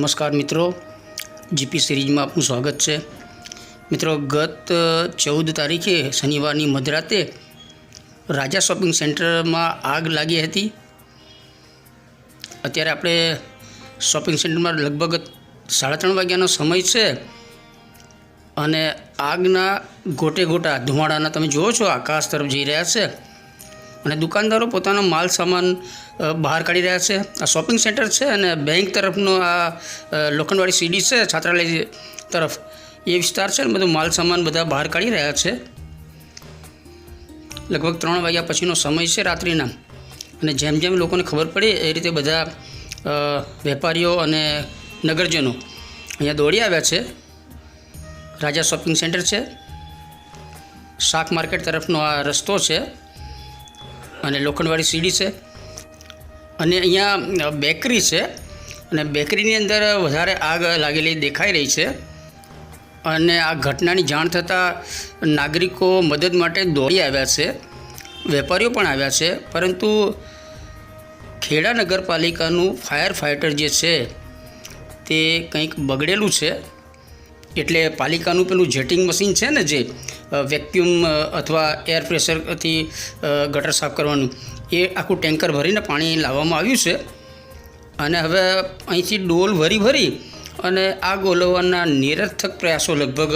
નમસ્કાર મિત્રો, જીપી સિરીઝમાં આપનું સ્વાગત છે। મિત્રો, ગત 14 તારીખે શનિવારની મધરાતે રાજા શોપિંગ સેન્ટરમાં આગ લાગી હતી। અત્યારે આપણે શોપિંગ સેન્ટરમાં લગભગ 3:30 વાગ્યાનો સમય છે અને આગના ગોટે ગોટા ધુમાડાના તમે જુઓ છો આકાશ તરફ જઈ રહ્યા છે અને દુકાનદારો પોતાનો માલ સામાન બહાર કાઢી રહ્યા છે। આ શોપિંગ સેન્ટર છે અને બેંક તરફનો આ લોખંડવાળી સીડી છે, છાત્રાલય તરફ એ વિસ્તાર છે ને બધું માલ સામાન બધા બહાર કાઢી રહ્યા છે। લગભગ 3 વાગ્યા પછીનો સમય છે રાત્રિના અને જેમ જેમ લોકોને ખબર પડી એ રીતે બધા વેપારીઓ અને નગરજનો અહીંયા દોડી આવ્યા છે। રાજા શોપિંગ સેન્ટર છે, શાક માર્કેટ તરફનો આ રસ્તો છે અને લોખંડવાળી સીડી છે અને અહીંયા બેકરી છે અને બેકરીની અંદર વધારે આગ લાગેલી દેખાઈ રહી છે અને આ ઘટનાની જાણ થતાં નાગરિકો મદદ માટે દોડી આવ્યા છે, વેપારીઓ પણ આવ્યા છે, પરંતુ ખેડા નગરપાલિકાનું ફાયર ફાઇટર જે છે તે કંઈક બગડેલું છે। એટલે પાલિકાનું પેલું જેટિંગ મશીન છે ને, જે વેક્યુમ અથવા એર પ્રેશરથી ગટર સાફ કરવાનું, એ આખું ટેન્કર ભરીને પાણી લાવવામાં આવ્યું છે અને હવે અહીંથી ડોલ ભરી અને આગ ઓલવવાના નિરર્થક પ્રયાસો લગભગ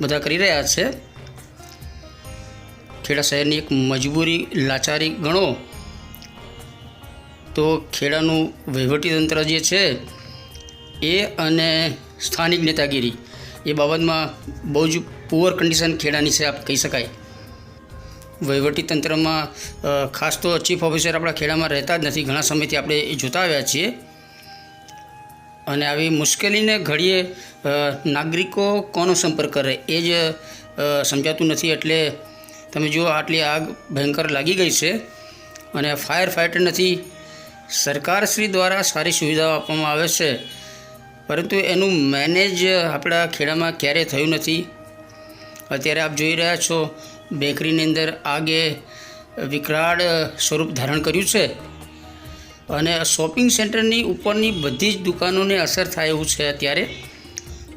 બધા કરી રહ્યા છે। ખેડા શહેરની એક મજબૂરી લાચારી ગણો તો ખેડાનું વહીવટીતંત્ર જે છે એ અને સ્થાનિક નેતાગીરી એ બાબતમાં બહુ જ પુઅર કન્ડિશન ખેડાની છે, આપ કહી શકાય। વહીવટીતંત્રમાં ખાસ તો ચીફ ઓફિસર આપણા ખેડામાં રહેતા જ નથી, ઘણા સમયથી આપણે એ જોતા આવ્યા છીએ અને આવી મુશ્કેલીને ઘડીએ નાગરિકો કોનો સંપર્ક કરે એ જ સમજાતું નથી। એટલે તમે જુઓ, આટલી આગ ભયંકર લાગી ગઈ છે અને ફાયર ફાઇટર નથી। સરકારશ્રી દ્વારા સારી સુવિધાઓ આપવામાં આવે છે પરંતુ એનું મેનેજ આપણા ખેડામાં ક્યારેય થયું નથી। અત્યારે આપ જોઈ રહ્યા છો, બેકરીની અંદર આગે વિકરાળ સ્વરૂપ ધારણ કર્યું છે અને શોપિંગ સેન્ટરની ઉપરની બધી જ દુકાનોને અસર થાય એવું છે અત્યારે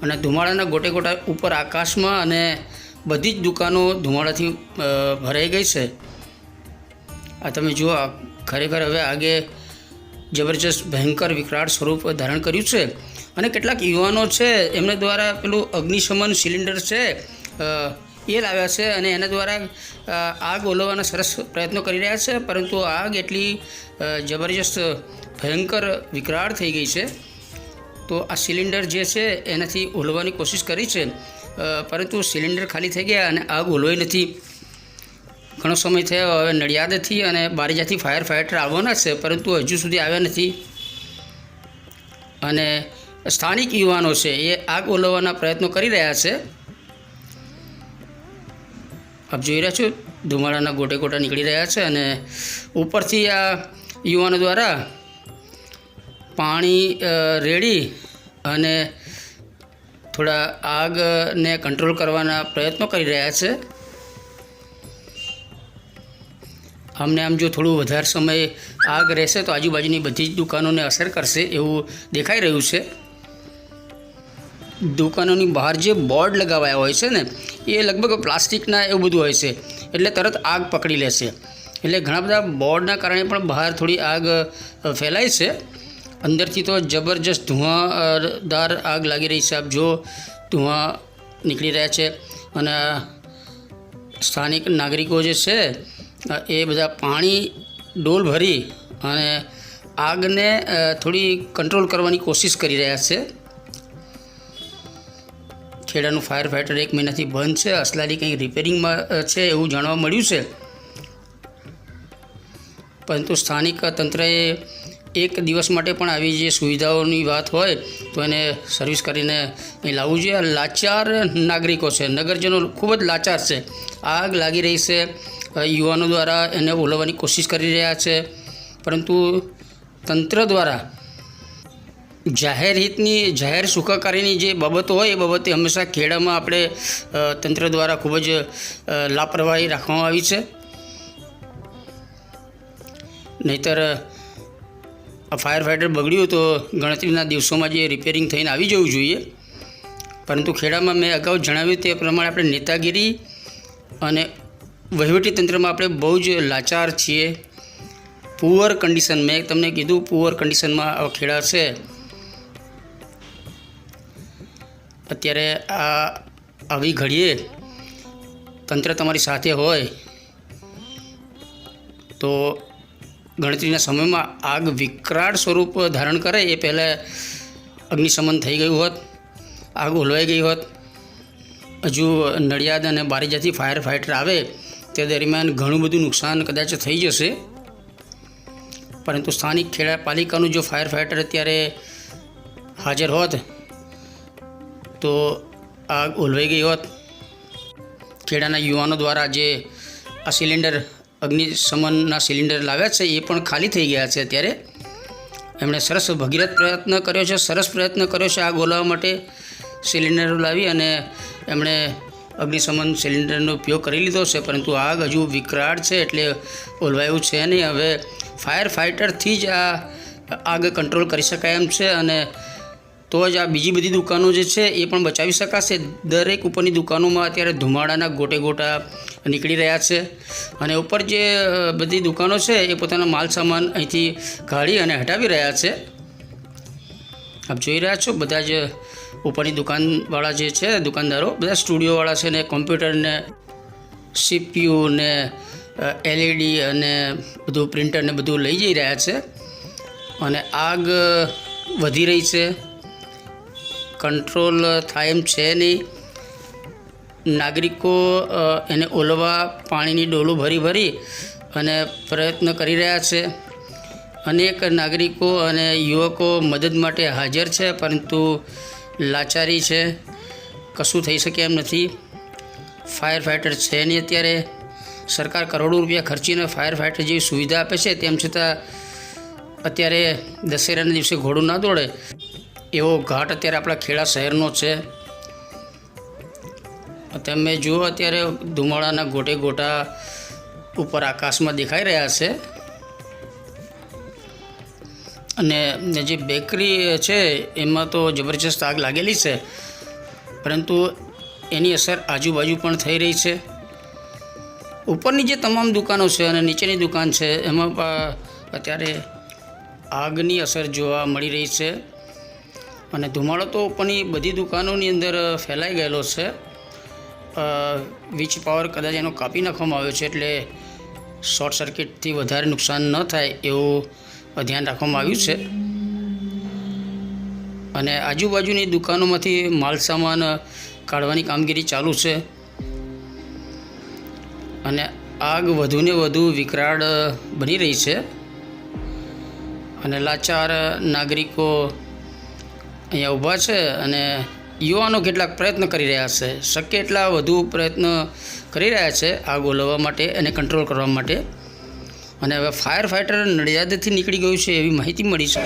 અને ધુમાડાના ગોટે ગોટા ઉપર આકાશમાં અને બધી જ દુકાનો ધુમાડાથી ભરાઈ ગઈ છે। આ તમે જુઓ, ખરેખર હવે આગે જબરજસ્ત ભયંકર વિકરાળ સ્વરૂપ ધારણ કર્યું છે અને કેટલાક યુવાનો છે એમના દ્વારા પેલું અગ્નિશમન સિલિન્ડર છે એ લાવ્યા છે અને એના દ્વારા આગ ઓલવવાના સરસ પ્રયત્નો કરી રહ્યા છે, પરંતુ આગ એટલી જબરજસ્ત ભયંકર વિકરાળ થઈ ગઈ છે તો આ સિલિન્ડર જે છે એનાથી ઓલવવાની કોશિશ કરી છે પરંતુ સિલિન્ડર ખાલી થઈ ગયા અને આગ ઓલવાઈ નથી। ઘણો સમય થયો, હવે નડિયાદથી અને બારેજાથી ફાયર ફાઇટર આવવાના છે પરંતુ હજુ સુધી આવ્યા નથી અને સ્થાનિક યુવાનો છે એ આગ ઓલવવાના પ્રયત્નો કરી રહ્યા છે। આપ જોઈ રહ્યા છો, ધુમાડાના ગોટે ગોટા નીકળી રહ્યા છે અને ઉપરથી આ યુવાનો દ્વારા પાણી રેડી અને થોડા આગને કંટ્રોલ કરવાના પ્રયત્નો કરી રહ્યા છે। આમને આમ જો થોડું વધારે સમય આગ રહેશે તો આજુબાજુની બધી જ દુકાનોને અસર કરશે એવું દેખાઈ રહ્યું છે। દુકાનોની બહાર જે બોર્ડ લગાવાયા હોય છે ને, એ લગભગ પ્લાસ્ટિકના એવું બધું હોય છે એટલે તરત આગ પકડી લેશે, એટલે ઘણા બધા બોર્ડના કારણે પણ બહાર થોડી આગ ફેલાય છે। અંદરથી તો જબરજસ્ત ધુઆદાર આગ લાગી રહી છે, આપ જો ધુઆ નીકળી રહ્યા છે અને સ્થાનિક નાગરિકો જે છે એ બધા પાણી ડોલ ભરી અને આગને થોડી કંટ્રોલ કરવાની કોશિશ કરી રહ્યા છે। ખેડાનું ફાયર ફાઇટર 1 મહિનાથી બંધ છે, અસલાલી કંઈક રિપેરિંગમાં છે એવું જાણવા મળ્યું છે, પરંતુ સ્થાનિક તંત્રએ એક દિવસ માટે પણ આવી જે સુવિધાઓની વાત હોય તો એને સર્વિસ કરીને અહીં લાવવું જોઈએ। લાચાર નાગરિકો છે, નગરજનો ખૂબ જ લાચાર છે, આગ લાગી રહી છે, યુવાનો દ્વારા એને ઓલવવાની કોશિશ કરી રહ્યા છે પરંતુ તંત્ર દ્વારા જાહેર સુખાકારીની જે બાબતો હોય એ બાબતે હંમેશા ખેડામાં આપણે તંત્ર દ્વારા ખૂબ જ લાપરવાહી રાખવામાં આવી છે। નહીંતર આ ફાયર ફાઇટર બગડ્યું તો ગણતરીના દિવસોમાં જે રિપેરિંગ થઈને આવી જવું જોઈએ, પરંતુ ખેડામાં મેં અગાઉ જણાવ્યું તે પ્રમાણે આપણે નેતાગીરી અને વહીવટીતંત્રમાં આપણે બહુ જ લાચાર છીએ. પુઅર કન્ડિશન, મેં તમને કીધું પુઅર કન્ડિશનમાં આ ખેડા છે. અત્યારે આવી ઘડીએ તંત્ર તમારી સાથે હોય તો ગણતરીના સમયમાં આગ વિકરાળ સ્વરૂપ ધારણ કરે એ પહેલાં અગ્નિશમન થઈ ગયું હોત, આગ ઓલવાઈ ગઈ હોત. હજુ નડિયાદ અને બારેજાથી ફાયર ફાઇટર આવે તે દરમિયાન ઘણું બધું નુકસાન કદાચ થઈ જશે, પરંતુ સ્થાનિક ખેડા પાલિકાનું જો ફાયર ફાઇટર અત્યારે હાજર હોત તો આગ ઓલવાઈ ગઈ હોત. ખેડાના યુવાનો દ્વારા જે આ સિલિન્ડર અગ્નિશમનના સિલિન્ડર લાવ્યા છે એ પણ ખાલી થઈ ગયા છે. અત્યારે એમણે સરસ ભગીરથ પ્રયત્ન કર્યો છે, સરસ પ્રયત્ન કર્યો છે આગ ઓલવવા માટે. સિલિન્ડરો લાવી અને એમણે અગ્નિશમન સિલિન્ડરનો ઉપયોગ કરી લીધો છે, પરંતુ આગ હજુ વિકરાળ છે એટલે ઓલવાયું છે નહીં. હવે ફાયર ફાઇટરથી જ આ આગ કંટ્રોલ કરી શકાય એમ છે, અને તો જ આ બીજી બધી દુકાનો જે છે એ પણ બચાવી શકાશે. દરેક ઉપરની દુકાનોમાં અત્યારે ધુમાડાના ગોટે ગોટા નીકળી રહ્યા છે, અને ઉપર જે બધી દુકાનો છે એ પોતાના માલ સામાન અહીંથી કાઢી અને હટાવી રહ્યા છે. આપ જોઈ રહ્યા છો બધા જ ઉપરની દુકાનવાળા જે છે, દુકાનદારો બધા સ્ટુડિયોવાળા છે ને કોમ્પ્યુટર ને CPU ને LED અને બધું પ્રિન્ટર ને બધું લઈ જઈ રહ્યા છે, અને આગ વધી રહી છે, કંટ્રોલ થાય એમ છે નહીં. નાગરિકો એને ઓલવા પાણીની ડોલું ભરી અને પ્રયત્ન કરી રહ્યા છે. અનેક નાગરિકો અને યુવકો મદદ માટે હાજર છે, પરંતુ લાચારી છે, કશું થઈ શકે એમ નથી. ફાયર ફાઇટર છે નહીં અત્યારે. સરકાર કરોડો રૂપિયા ખર્ચીને ફાયર ફાઇટર જેવી સુવિધા આપે છે, તેમ છતાં અત્યારે દશેરાના દિવસે ઘોડું ના દોડે એવો ઘાટ અત્યારે આપણા ખેડા શહેરનો છે. તમે જુઓ અત્યારે ધુમાડાના ગોટે ગોટા ઉપર આકાશમાં દેખાઈ રહ્યા છે, અને જે બેકરી છે એમાં તો જબરજસ્ત આગ લાગેલી છે, પરંતુ એની અસર આજુબાજુ પણ થઈ રહી છે. ઉપરની જે તમામ દુકાનો છે અને નીચેની દુકાન છે એમાં અત્યારે આગની અસર જોવા મળી રહી છે, અને ધુમાડો તો ઉપરની બધી દુકાનોની અંદર ફેલાઈ ગયેલો છે. વીજ પાવર કદાચ એનો કાપી નાખવામાં આવ્યો છે, એટલે શોર્ટ સર્કિટથી વધારે નુકસાન ન થાય એવું ધ્યાન રાખવામાં આવ્યું છે. અને આજુબાજુની દુકાનોમાંથી માલ સામાન કાઢવાની કામગીરી ચાલુ છે, અને આગ વધુને વધુ વિકરાળ બની રહી છે, અને લાચાર નાગરિકો અહીંયા ઊભા છે, અને યુવાનો કેટલાક પ્રયત્ન કરી રહ્યા છે, શક્ય એટલા વધુ પ્રયત્ન કરી રહ્યા છે આગ ઓલવવા માટે અને કંટ્રોલ કરવા માટે. અને હવે ફાયર ફાઇટર નડિયાદથી નીકળી ગયું છે એવી માહિતી મળી છે.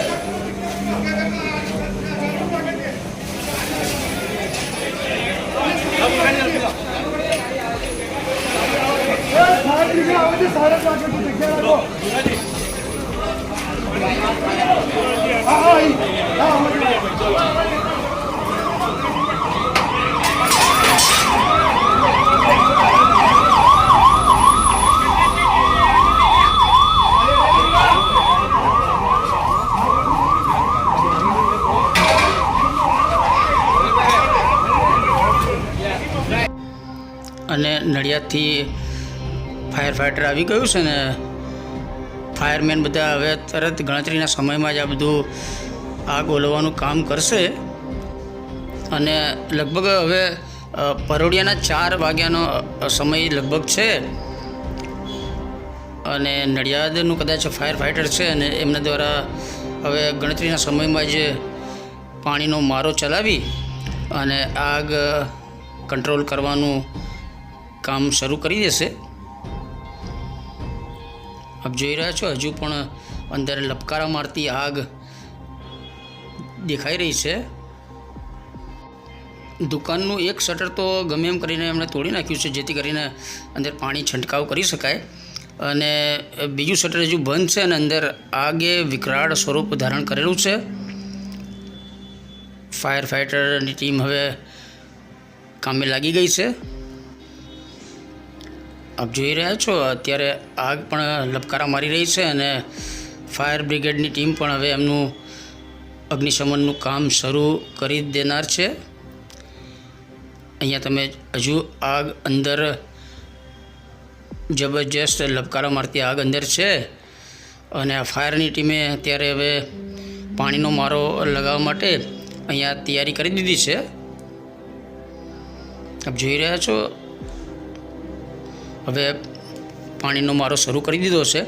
અને નડિયાદથી ફાયર ફાઇટર આવી ગયું છે ને ફાયરમેન બધા હવે તરત ગણતરીના સમયમાં જ આ બધું આગ ઓલવવાનું કામ કરશે. અને લગભગ હવે પરોડિયાના 4 વાગ્યાનો સમય લગભગ છે, અને નડિયાદનું કદાચ ફાયર ફાઇટર છે અને એમના દ્વારા હવે ગણતરીના સમયમાં જ પાણીનો મારો ચલાવી અને આગ કંટ્રોલ કરવાનું કામ શરૂ કરી દેશે. આપ જોઈ રહ્યા છો હજુ પણ અંદર લપકારા મારતી આગ દેખાઈ રહી છે. દુકાનનું એક શટર તો ગમે એમ કરીને એમણે તોડી નાખ્યું છે, જેથી કરીને અંદર પાણી છંટકાવ કરી શકાય. અને બીજું શટર હજુ બંધ છે અને અંદર આગે વિકરાળ સ્વરૂપ ધારણ કરેલું છે. ફાયર ફાઇટરની ટીમ હવે કામે લાગી ગઈ છે. આપ જોઈ રહ્યા છો અત્યારે આગ પણ લપકારા મારી રહી છે અને ફાયર બ્રિગેડની ટીમ પણ હવે એમનું અગ્નિશમનનું કામ શરૂ કરી દેનાર છે. અહીંયા તમે હજુ આગ અંદર જબરજસ્ત લપકારા મારતી આગ અંદર છે અને આ ફાયરની ટીમે અત્યારે હવે પાણીનો મારો લગાવવા માટે અહીંયા તૈયારી કરી દીધી છે. આપ જોઈ રહ્યા છો હવે પાણીનો મારો શરૂ કરી દીધો છે,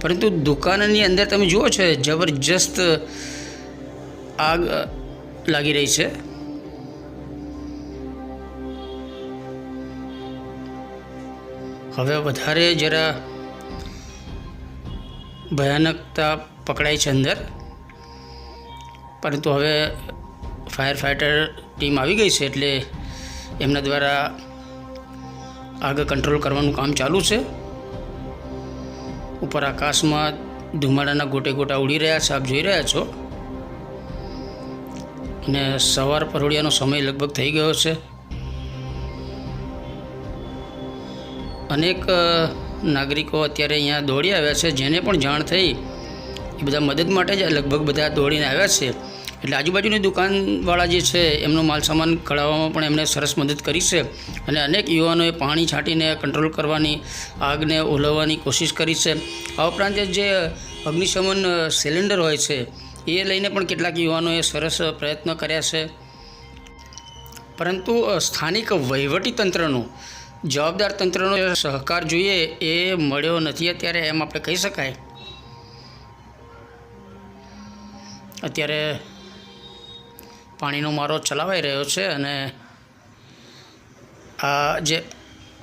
પરંતુ દુકાનની અંદર તમે જુઓ છો જબરજસ્ત આગ લાગી રહી છે. હવે વધારે જરા ભયાનકતા પકડાય છે અંદર, પરંતુ હવે ફાયર ફાઇટર ટીમ આવી ગઈ છે એટલે એમના દ્વારા આગ કંટ્રોલ કરવાનું કામ ચાલુ છે. ઉપર આકાશમાં ધુમાડાના ગોટે ગોટા ઉડી રહ્યા છે, આપ જોઈ રહ્યા છો. અને સવાર પરોળિયાનો સમય લગભગ થઈ ગયો છે. અનેક નાગરિકો અત્યારે અહીંયા દોડી આવ્યા છે. જેને પણ જાણ થઈ એ બધા મદદ માટે જ લગભગ બધા દોડીને આવ્યા છે. એટલે આજુબાજુની દુકાનવાળા જે છે એમનો માલ સામાન કઢાવવામાં પણ એમને સરસ મદદ કરી છે અને અનેક યુવાનોએ પાણી છાંટીને કંટ્રોલ કરવાની, આગને ઓલવવાની કોશિશ કરી છે. આ ઉપરાંત જે અગ્નિશમન સિલિન્ડર હોય છે એ લઈને પણ કેટલાક યુવાનોએ સરસ પ્રયત્ન કર્યા છે, પરંતુ સ્થાનિક વહીવટી તંત્રનો, જવાબદાર તંત્રનો સહકાર જોઈએ એ મળ્યો નથી અત્યારે, એમ આપણે કહી શકાય. અત્યારે પાણીનો મારો ચલાવાઈ રહ્યો છે અને આ જે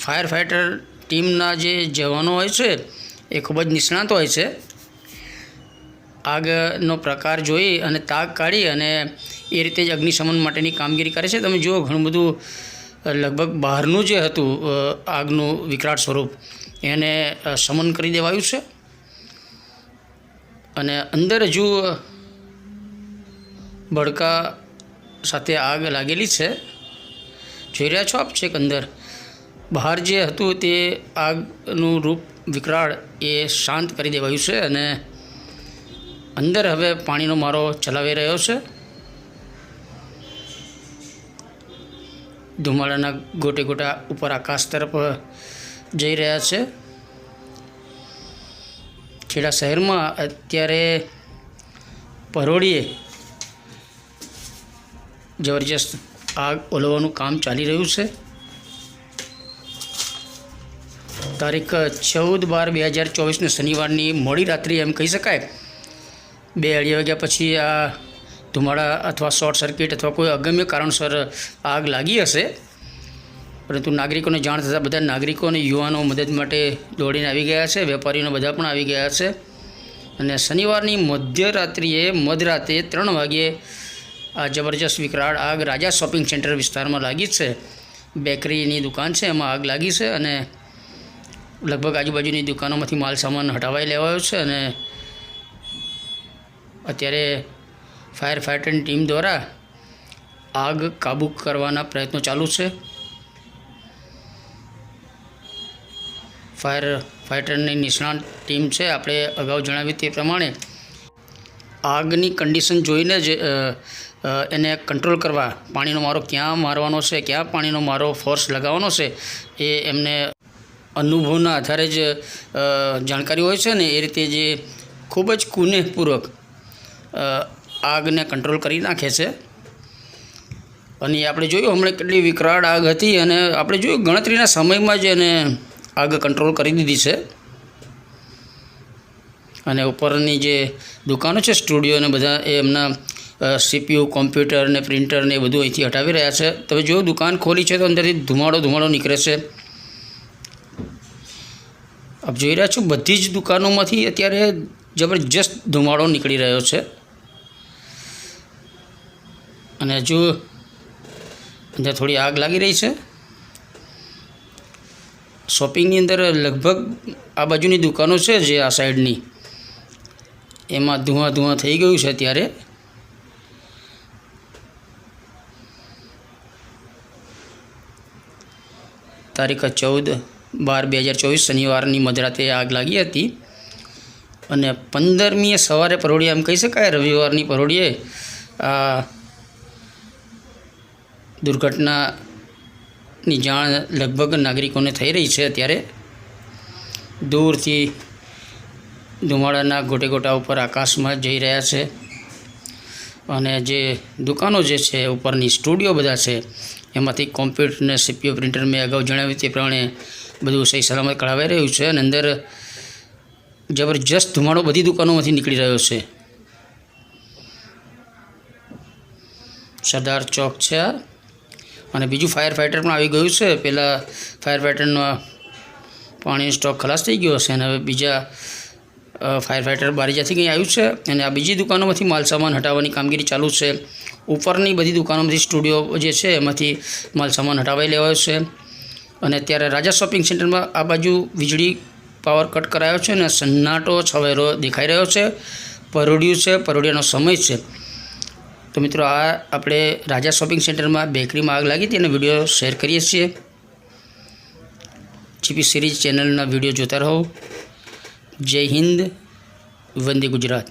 ફાયર ફાઇટર ટીમના જે જવાનો હોય છે એ ખૂબ જ નિષ્ણાત હોય છે. આગનો પ્રકાર જોઈ અને તાગ કાઢી અને એ રીતે જ અગ્નિશમન માટેની કામગીરી કરે છે. તમે જુઓ ઘણું બધું લગભગ બહારનું જે હતું આગનું વિકરાળ સ્વરૂપ એને શમન કરી દેવાયું છે અને અંદર હજુ ભડકા સાથે આગ લાગેલી છે. જોઈ રહ્યા છો આપ છેક અંદર. બહાર જે હતું તે આગનું રૂપ વિકરાળ એ શાંત કરી દેવાયું છે અને અંદર હવે પાણીનો મારો ચલાવી રહ્યો છે. ધુમાડાના ગોટે ગોટા ઉપર આકાશ તરફ જઈ રહ્યા છે. ખેડા શહેરમાં અત્યારે પરોળીએ જબરજસ્ત આગ ઓલવવાનું કામ ચાલી રહ્યું છે. તારીખ 14/12/2024 શનિવારની મોડી રાત્રિ એમ કહી શકાય, 2-2:30 વાગ્યા પછી આ ધુમાડા અથવા શોર્ટ સર્કિટ અથવા કોઈ અગમ્ય કારણસર આગ લાગી હશે, પરંતુ નાગરિકોને જાણ થતાં બધા નાગરિકો અને યુવાનો મદદ માટે દોડીને આવી ગયા છે. વેપારીઓને બધા પણ આવી ગયા છે અને શનિવારની મધરાતે 3 વાગ્યે આ જબરજસ્ત વિકરાળ આગ રાજા શોપિંગ સેન્ટર વિસ્તારમાં લાગી છે. બેકરીની દુકાન છે, એમાં આગ લાગી છે અને લગભગ આજુબાજુની દુકાનોમાંથી માલ સામાન હટાવાઈ લેવાયો છે અને અત્યારે ફાયર ફાઇટરની ટીમ દ્વારા આગ કાબૂ કરવાના પ્રયત્નો ચાલુ છે. ફાયર ફાઇટરની નિષ્ણાત ટીમ છે. આપણે અગાઉ જણાવ્યું તે પ્રમાણે આગની કન્ડિશન જોઈને જ એને કંટ્રોલ કરવા, પાણીનો મારો ક્યાં મારવાનો છે, ક્યાં પાણીનો મારો ફોર્સ લગાવવાનો છે એ એમને અનુભવના આધારે જ જાણકારી હોય છે ને એ રીતે જે ખૂબ જ કુનેહપૂર્વક આગને કંટ્રોલ કરી નાખે છે. અને આપણે જોયું હમણાં કેટલી વિકરાળ આગ હતી અને આપણે જોયું ગણતરીના સમયમાં જ એને આગ કંટ્રોલ કરી દીધી છે. અને ઉપરની જે દુકાનો છે, સ્ટુડિયો ને બધા, એ એમના CPU, કોમ્પ્યુટર ને પ્રિન્ટર ને એ બધું અહીંથી હટાવી રહ્યા છે. તમે જો દુકાન ખોલી છે તો અંદરથી ધુમાડો નીકળે છે. આપ જોઈ રહ્યા છો બધી જ દુકાનોમાંથી અત્યારે જબરજસ્ત ધુમાડો નીકળી રહ્યો છે અને હજુ અંદર થોડી આગ લાગી રહી છે. શોપિંગની અંદર લગભગ આ બાજુની દુકાનો છે જે આ સાઈડની એમાં ધુઆં થઈ ગયું છે ત્યારે. તારીખ 14/12/2024 શનિવારની મધરાતે આગ લાગી હતી અને 15મીએ સવારે પરોઢિયે એમ કહી શકાય રવિવારની પરોઢિયે આ દુર્ઘટનાની જાણ લગભગ નાગરિકોને થઈ રહી છે. ત્યારે દૂરથી ધુમાડાના ગોટેગોટા ઉપર આકાશમાં જઈ રહ્યા છે અને જે દુકાનો જે છે ઉપરની સ્ટુડિયો બધા છે એમાંથી કોમ્પ્યુટર ને સીપીયુ પ્રિન્ટર મેં અગાઉ જણાવ્યું તે પ્રમાણે બધું સહી સલામત કઢાવાઈ રહ્યું છે અને અંદર જબરજસ્ત ધુમાડો બધી દુકાનોમાંથી નીકળી રહ્યો છે. સરદાર ચોક છે અને બીજું ફાયર ફાઇટર પણ આવી ગયું છે. પહેલાં ફાયર ફાઇટરનો પાણીનો સ્ટોક ખલાસ થઈ ગયો હશે અને હવે બીજા ફાયર ફાઇટર બારીજાથી કંઈ આવ્યું છે અને આ બીજી દુકાનોમાંથી માલસામાન હટાવવાની કામગીરી ચાલુ છે. ઉપરની બધી દુકાનોમાંથી સ્ટુડિયો જે છે એમાંથી માલસામાન હટાવાઈ લેવાયો છે અને અત્યારે રાજા શોપિંગ સેન્ટરમાં આ બાજુ વીજળી પાવર કટ કરાયો છે અને સન્નાટો છવાયેલો દેખાઈ રહ્યો છે. પરોઢિયું છે, પરોઢિયાનો સમય છે. તો મિત્રો આ આપણે રાજા શોપિંગ સેન્ટરમાં બેકરીમાં આગ લાગી હતી અને વિડીયો શેર કરીએ છીએ. જીપી સિરીઝ ચેનલના વિડીયો જોતા રહો. જય હિન્દ, વંદે ગુજરાત.